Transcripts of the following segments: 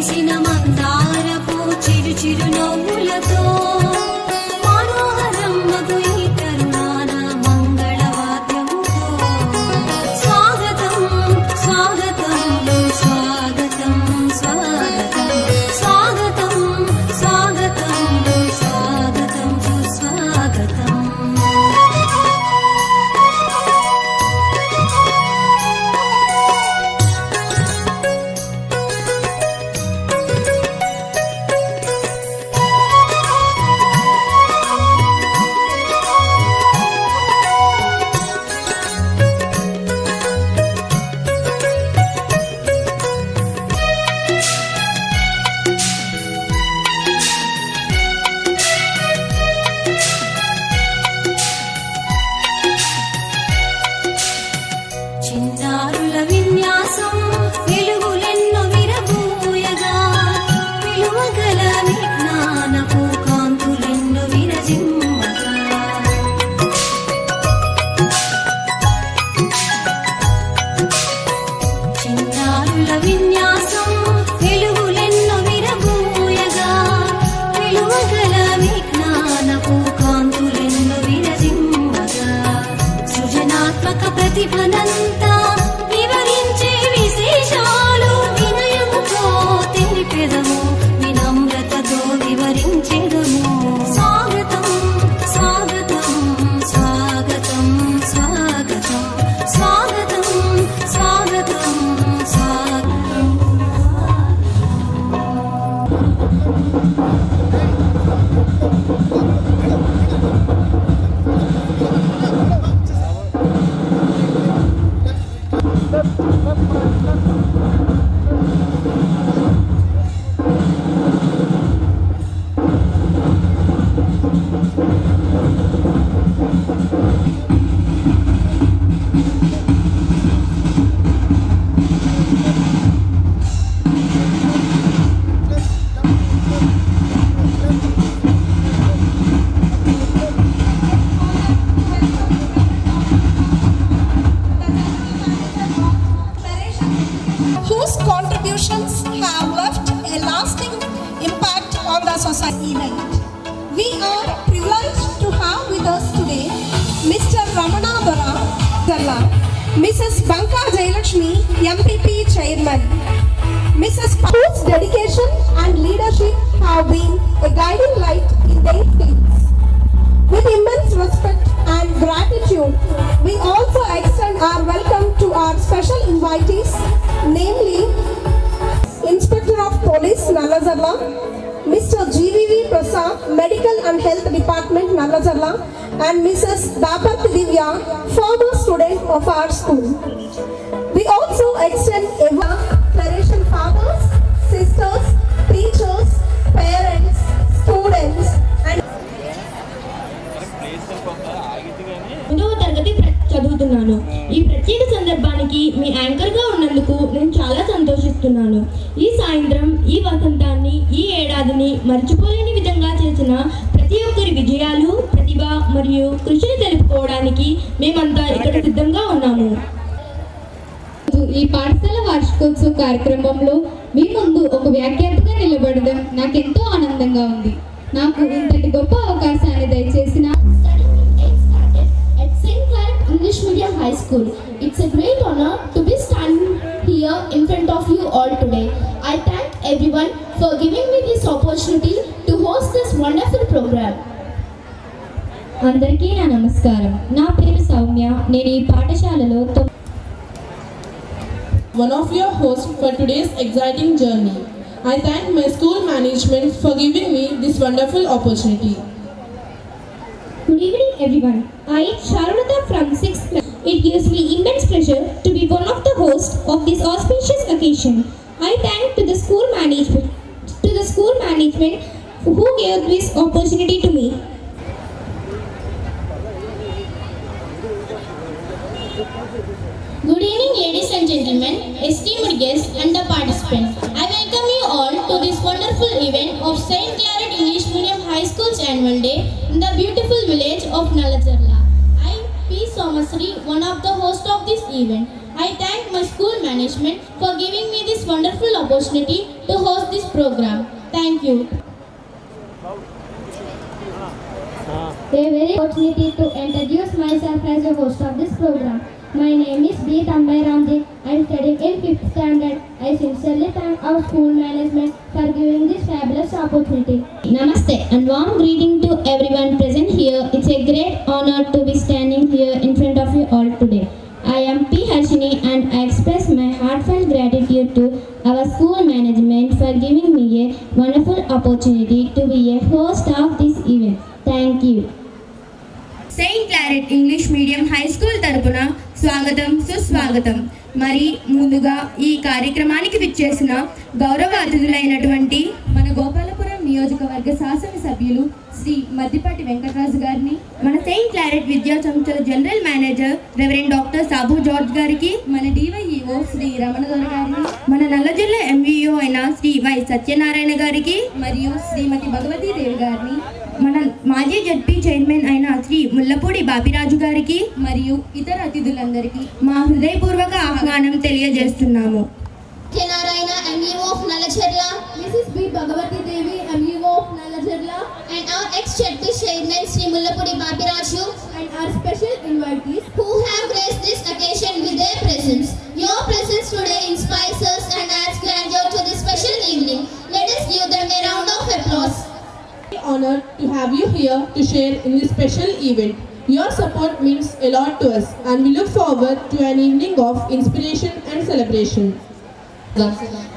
విరిసిన మందారపు చిరు చిరు నవ్వులతో మనోహరం మగు ఈ తరుణాన మంగళవాద్యముతో స్వాగతం స్వాగతం స్వాగతం స్వాగతం స్వాగతం స్వాగతం స్వాగతం సుస్వాగతం. చిన్నారుల విన్యాసం వెలుగులెన్నో విరబూయగా విలువగల విజ్ఞానపు కాంతులెన్నో విరజిమ్మగా చిన్నారుల విన్యాసం వెలుగులెన్నో విరబూయగా విలువగల విజ్ఞానపు కాంతులెన్నో విరజిమ్మగా సృజనాత్మక ప్రతిభనంతా వివరించే విశేషాలు వినయముతో తెలిపెదము వినమ్రతతో వివరించెదము. స్వాగతం స్వాగతం స్వాగతం స్వాగతం స్వాగతం స్వాగతం స్వాగతం. whose contributions have left a lasting impact on the society event. We are privileged to have with us today Mr. Ramana Dora, Mrs. Banka Jayalakshmi, MPP Chairman, Mrs. whose dedication and leadership have been a guiding light in their fields. With immense respect and gratitude, we also extend our welcome to our special invitees, namely Inspector of Police Nallazarla, Mr. GVV Prasad, Medical and Health Department Nallazarla, and Mrs. Daparthi Divya, former student of our school. We also extend a declaration fathers, sisters, teachers, parents, students, and రెండవ తరగతి చదువుతున్నాను. ఈ ప్రత్యేక సందర్భానికి మీ anchor గా ఉన్నందుకు నేను చాలా సంతోషిస్తున్నాను. ఈ సాయంత్రం ఈ వసంతాన్ని ఈ ఏడాదిని మర్చిపోలేని విధంగా చేసిన ప్రతి ఒక్కరి విజయాలు, ప్రతిభ మరియు కృషిని తెలుపుకోవడానికి మేమంతా ఇక్కడ సిద్ధంగా ఉన్నాము. ఈ పాఠశాల వార్షికోత్సవ కార్యక్రమంలో మీ ముందు ఒక వ్యాఖ్యాతగా నిలబడడం నాకెంతో ఆనందంగా ఉంది. నాకు ఇంతటి గొప్ప అవకాశాన్ని దయచేసిన English Medium High School. It's a great honor to be standing here in front of you all today. I thank everyone for giving me this opportunity to host this wonderful program. అందరికీ నా నమస్కారం. నా పేరు సౌమ్య. నేను ఈ పాఠశాలలో one of your hosts for today's exciting journey. I thank my school management for giving me this wonderful opportunity. Good evening everyone. I, Sharulata from 6th class. It gives me immense pleasure to be one of the hosts of this auspicious occasion. I thank to the school management who gave this opportunity to me. Good evening ladies and gentlemen, esteemed guests and the participants. I welcome you all to this wonderful event of St. Claret English Medium High School's annual day in the beautiful village of Nallazarla. I, P. Somasri, one of the hosts of this event. I thank my school management for giving me this wonderful opportunity to host this program. Thank you. A very opportunity to introduce myself as a host of this program. My name is B. Tambai Ramji. I am studying in 5th standard. I sincerely thank our school management for giving this fabulous opportunity. Namaste and warm greeting to everyone present here. It's a great honor to be standing here in front of you all today. I am P. Harshini and I express my heartfelt gratitude to our school management for giving me a wonderful opportunity to be a host of this event. Thank you. Saint Claret English medium high school తరపున స్వాగతం సుస్వాగతం. మరి ముందుగా ఈ కార్యక్రమానికి విచ్చేసిన గౌరవ అతిథులైనటువంటి మన గోపాలపురం నియోజకవర్గ శాసనసభ్యులు శ్రీ మద్దిపాటి వెంకటరాజు గారిని, మన సెయింట్ క్లారెట్ విద్యా సంస్థల general manager reverend doctor Sabu George గారికి, మన డివైఈఓ శ్రీ రమణదొర గారిని, మన నల్లజిల్లా ఎంవిఓ అయిన శ్రీ వై సత్యనారాయణ గారికి మరియు శ్రీమతి భగవతీదేవి గారిని, మన మాజీ జడ్పీ చైర్మన్ అయిన శ్రీ ముల్లపూడి బాపిరాజు గారికి మరియు ఇతర అతిథులందరికీ మా హృదయపూర్వక ఆహ్వానం తెలియజేస్తున్నాము. Narayana, MUO of Nalacherla, Mrs. B. Bhagavati Devi, MUO of Nalacherla, and our ex-ZP chairman Sri Mullapudi Babiraju, and our special invitees who have graced this occasion with their presence. Your presence today inspires us and adds grandeur to this special evening. Let us give them a round of applause. We are honored to have you here to share in this special event. Your support means a lot to us and we look forward to an evening of inspiration and celebration.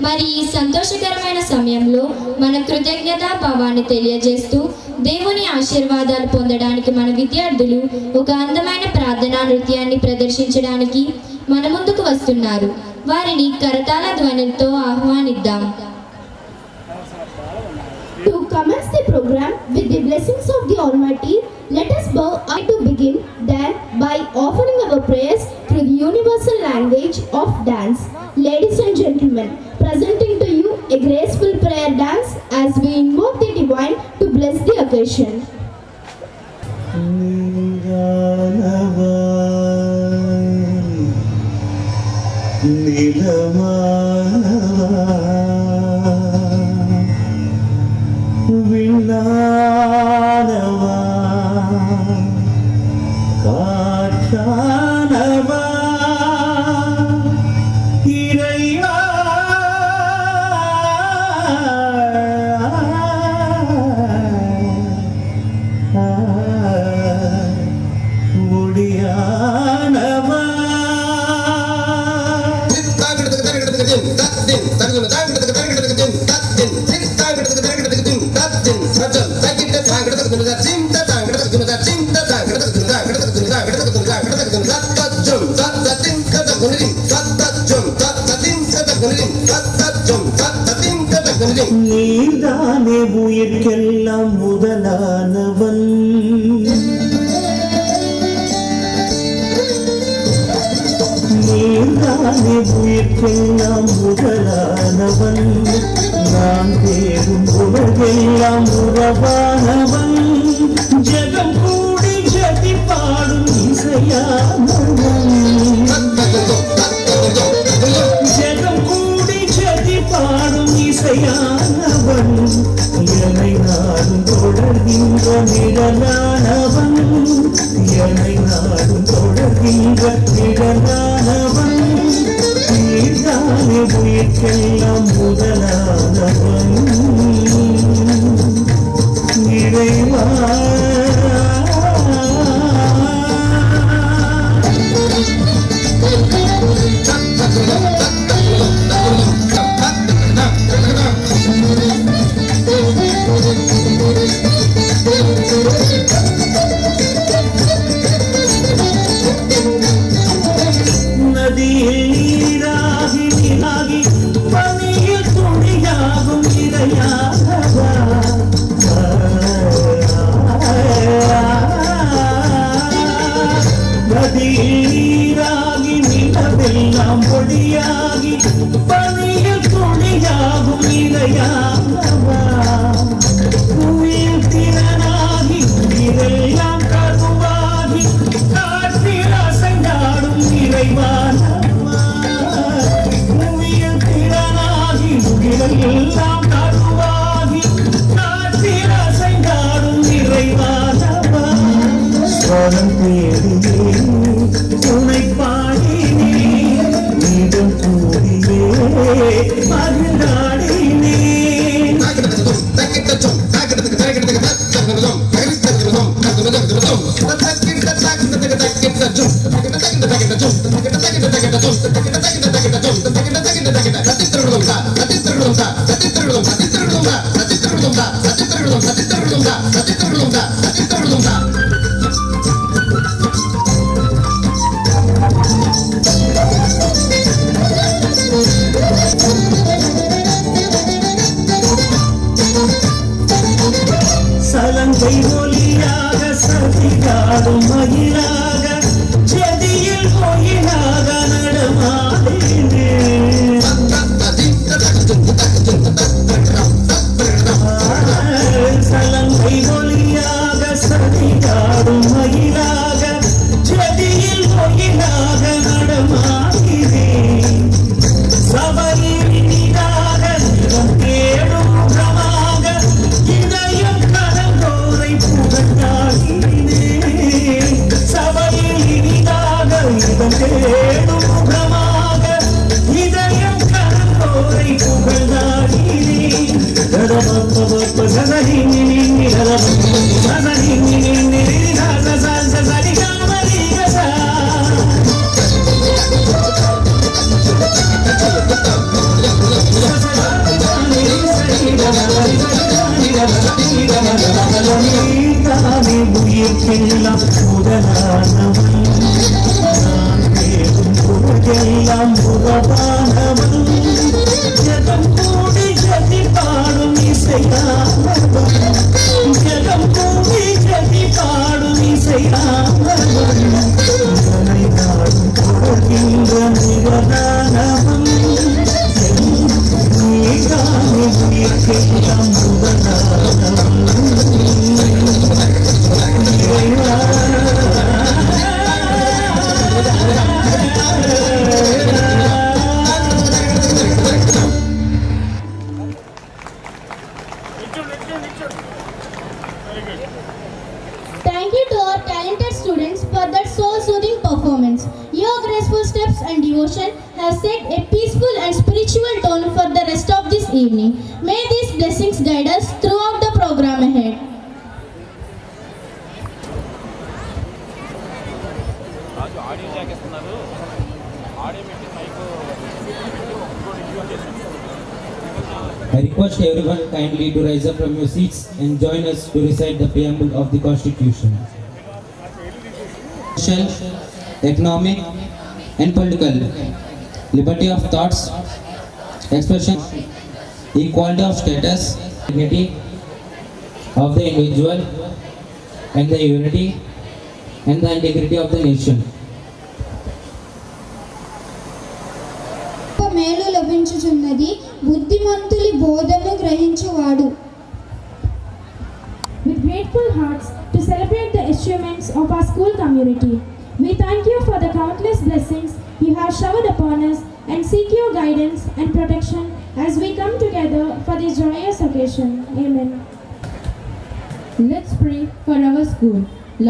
మరి ఈ సంతోషకరమైన సమయంలో మన కృతజ్ఞతా భావాన్ని తెలియజేస్తూ దేవుని ఆశీర్వాదాలు పొందడానికి మన విద్యార్థులు ఒక అందమైన ప్రార్థనా నృత్యాన్ని ప్రదర్శించడానికి మన ముందుకు వస్తున్నారు. వారిని కరతాళ ధ్వనులతో ఆహ్వానిద్దాం. To commence the program with the blessings of the Almighty, let us bow our to begin then by offering our prayers through the universal language of dance. Ladies and gentlemen, presenting to you a graceful prayer dance as we invoke the divine to bless the occasion. நீதானே உயிர்க்கெல்லாம் முதலானவன், நீதானே உயிர்க்கெல்லாம் முதலானவன், நான் தேடும் உலகெல்லாம் உறவானவன், ஜெகம் கூடி ஜதி பாடும் இசையானவன், ஜெகம் கூடி ஜதி பாடும் இசையானவன், என்னை நாடும் தொடர்கின்ற நிழலானவன், என்னை நாடும் தொடர்கின்ற நிழலானவன், நீதானே உயிர்க்கெல்லாம் முதலானவன் இறைவா. எல்லாம் கருவாகி காற்றில் அசைந்தாடும் நிறைவானவா ஸ்வரம் தேடியே துணை பாடினே நீடும் கூடியே மகிழ்ந்தாடினே சலங்கை ஒலியாக சதிகாடும் மயிலாக செடியில் கோயிலாக நடமாடினே சலங்கை ஒலியாக சதிகாடும் மயிலாக செடியில் கோயிலாக நடமாடினே சபையில் இனிதாக நிறம் தேடும் முகமாக இதயம் கலந்தோரை புகழ்ந்தாடினே சபையில் இனிதாக இதம் தேடும் முகமாக இதயம் கலந்தோரை புகழ்ந்தாடினே தானே உயிர்க்கெல்லாம் முதலானவன் நான் தேடும் பொருளெல்லாம் உறவானவன் ஜகம் கூடி ஜதி பாடும் இசையானவன் ஜகம் கூடி ஜதி பாடும் இசையானவன் இதனை நாடும் தொடர்கின்ற நிகழானவன் நீதானே உயிர்க்கெல்லாம் முதலானவன் Thank you to our talented students for that soul-soothing performance. Your graceful steps and devotion have set a peaceful and spiritual tone for the rest of this evening. May these blessings guide us throughout the program ahead. I request everyone kindly to rise up from your seats and join us to recite the preamble of the Constitution. Social, economic and political, liberty of thoughts, expression, equality of status, dignity of the individual and the unity and the integrity of the nation. మేలు లభించుచున్నది బుద్ధిమంతులి బోధను గ్రహించువాడు. With grateful hearts to celebrate the achievements of our school community, we thank you for the countless blessings you have showered upon us and seek your guidance and protection as we come together for this joyous occasion. Amen. Let's pray for our school.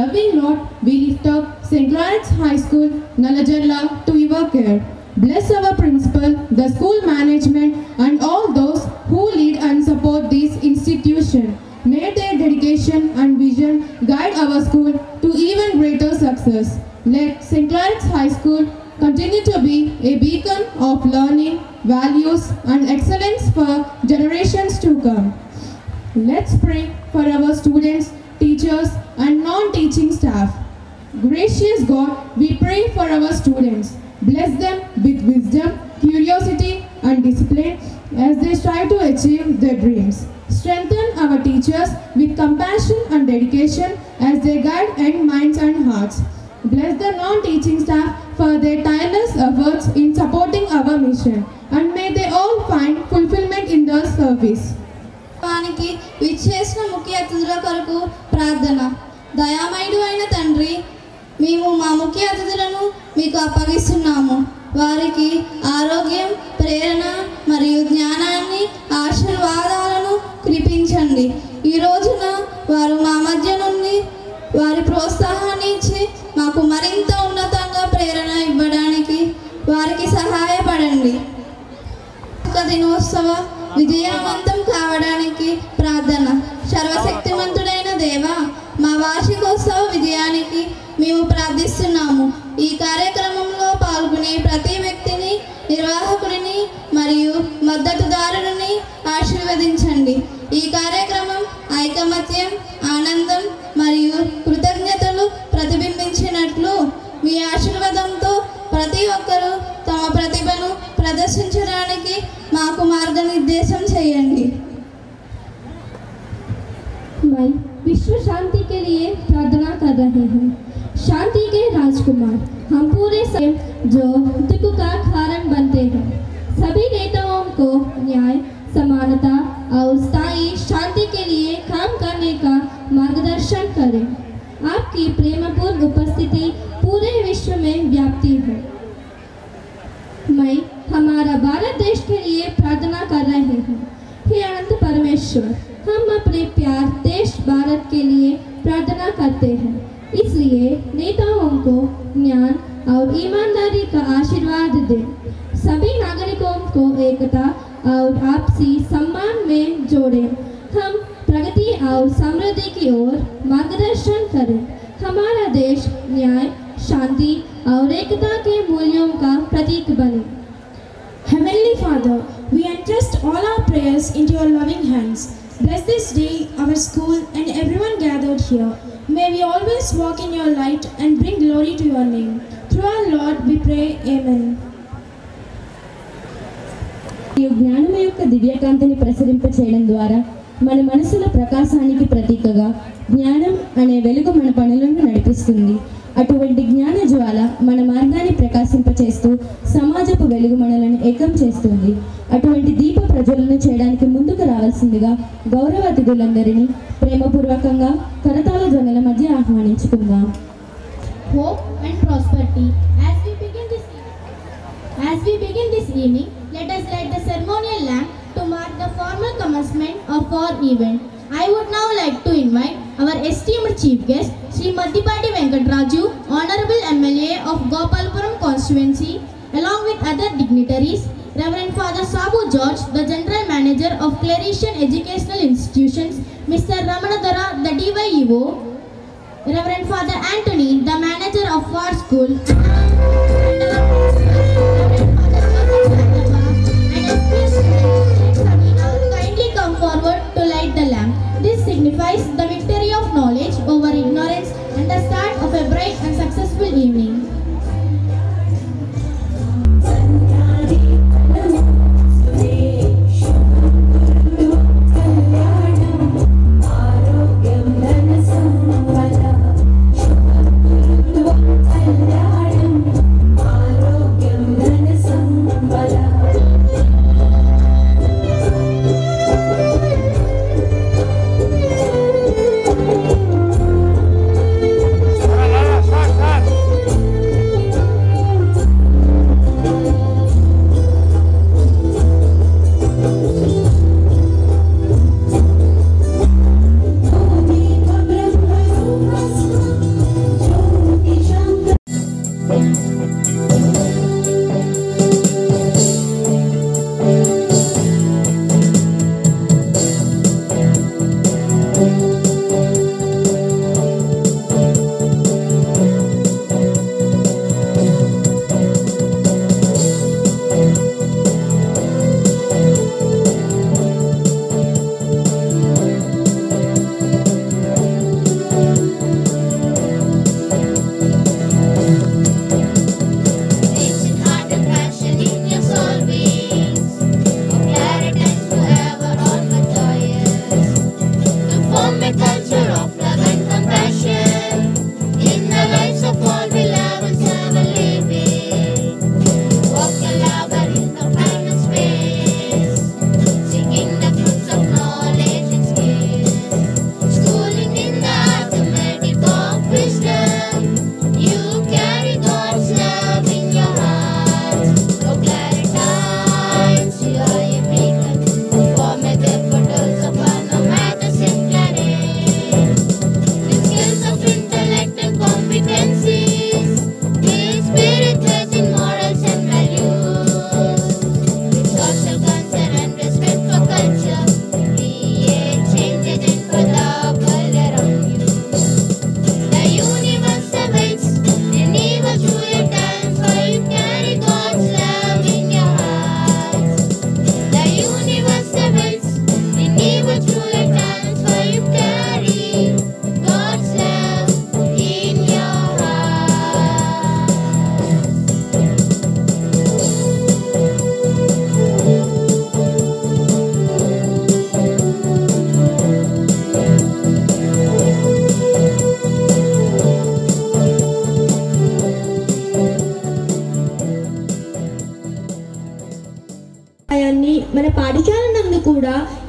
Loving Lord, we lift up St. Lawrence High School, Nalajalla to your care. Bless our principal, the school management and all those who lead and support this institution. May their dedication and vision guide our school to even greater success. Let St. Lawrence High School continue to be a beacon of learning, values and excellence for generations to come. Let's pray for our students, teachers and non-teaching staff. Gracious God, we pray for our students. Bless them with wisdom, curiosity and discipline as they strive to achieve their dreams. Strengthen our teachers with compassion and dedication as they guide young minds and hearts. Bless the non-teaching staff for their tireless efforts in supporting our mission and may they all find fulfillment in their service. వానికి విచ్చేసిన ముఖ్య అతిథుల కొరకు ప్రార్థన. దయామయుడు అయిన తండ్రి, మేము మా ముఖ్య అతిథులను మీకు అప్పగిస్తున్నాము. వారికి ఆరోగ్యం, ప్రేరణ మరియు జ్ఞానాన్ని, ఆశీర్వాదాలను కురిపించండి. ఈ రోజున వారు మా మధ్య నుండి వారి ప్రోత్సాహాన్ని ఇచ్చి మాకు మరింత ఉన్నతంగా ప్రేరణ ఇవ్వడానికి వారికి సహాయపడండి. దినోత్సవ విజయవంతం కావడానికి ప్రార్థన. సర్వశక్తిమంతుడైన దేవా, మా వార్షికోత్సవ విజయానికి మేము ప్రార్థిస్తున్నాము. ఈ కార్యక్రమంలో పాల్గొనే ప్రతి వ్యక్తిని, నిర్వాహకుడిని మరియు మద్దతుదారుని ఆశీర్వదించండి. ఈ కార్యక్రమం ఐకమత్యం, ఆనందం మరియు కృతజ్ఞతలు ప్రతిబింబించినట్లు మీ ఆశీర్వాదంతో ప్రతి ఒక్కరూ తమ ప్రతిభను ప్రదర్శించడానికి మాకు మార్గనిర్దేశం చేయండి. मैं विश्व शांति के लिए प्रार्थना कर रहे हैं। शांति के राजकुमार हम पूरे समय जो दुख का कारण बनते हैं, सभी नेताओं को न्याय, समानता और स्थायी शांति के लिए काम करने का मार्गदर्शन करें। आपकी प्रेमपूर्ण उपस्थिति पूरे विश्व में व्याप्ति है। मैं हमारा भारत देश के लिए प्रार्थना कर रहे हैं। हे अनंत परमेश्वर, हम अपने प्यार देश भारत के लिए प्रार्थना करते हैं। इसलिए नेताओं को ज्ञान और ईमानदारी का आशीर्वाद दें। सभी नागरिकों को एकता और आपसी सम्मान में जोड़ें। हम प्रगति और समृद्धि की ओर मार्गदर्शन करें। हमारा देश न्याय, शांति और एकता के मूल्यों का प्रतीक बने। Heavenly Father, we entrust all our prayers into your loving hands. Bless this day, our school, and everyone gathered here. May we always walk in your light and bring glory to your name. Through our Lord we pray, Amen. జ్ఞానం యొక్క దివ్యకాంతిని ప్రసరింప చేయడం ద్వారా మన మనసుల ప్రకాశానికి ప్రతీకగా జ్ఞానం అనే వెలుగు మన పనులను నడిపిస్తుంది. అటువంటి జ్ఞాన జ్వాల మన మార్గాన్ని ప్రకాశింపచేస్తూ సమాజపు వెలుగు మనలను ఏకం చేస్తుంది. అటువంటి దీప ప్రజ్వలన చేయడానికి ముందుకు రావాల్సిందిగా గౌరవ అతిథులందరినీ ప్రేమపూర్వకంగా కరతాళ ధ్వనుల మధ్య ఆహ్వానించుకుందాం. Hope and prosperity. As we begin this evening, let us light the ceremonial lamp to mark the formal commencement of our event. I would now like to invite our esteemed chief guest, Sri Maddipati Venkatraju, Honorable MLA of Gopalpuram constituency, along with other dignitaries, Reverend Father Sabu George, the General Manager of Claretian Educational Institutions, Mr. Ramanadara, the DYEO, Reverend Father Anthony, the Manager of Far School, kindly come forward to light the lamp. This signifies the victory of knowledge over ignorance and the start of a bright and successful evening.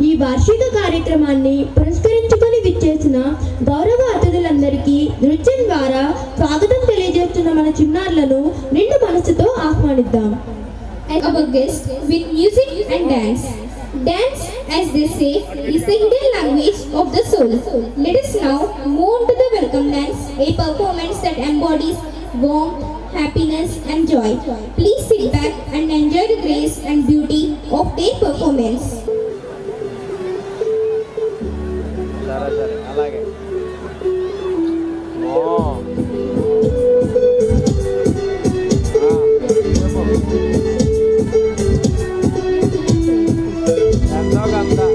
ఈ వార్షిక కార్యక్రమాన్ని పురస్కరించుకొని విచ్చేసిన గౌరవ అతిథులందరికీ నృత్యం ద్వారా స్వాగతం తెలియజేస్తున్న మన చిన్నారులను నిండు మనసుతో ఆహ్వానిద్దాం. Our guest with music and dance. Dance, as they say, is the hidden language of the soul. Let us now move on to the welcome dance, a performance that embodies warmth, happiness and joy. Please sit back and enjoy the grace and beauty of their performance. Ganda.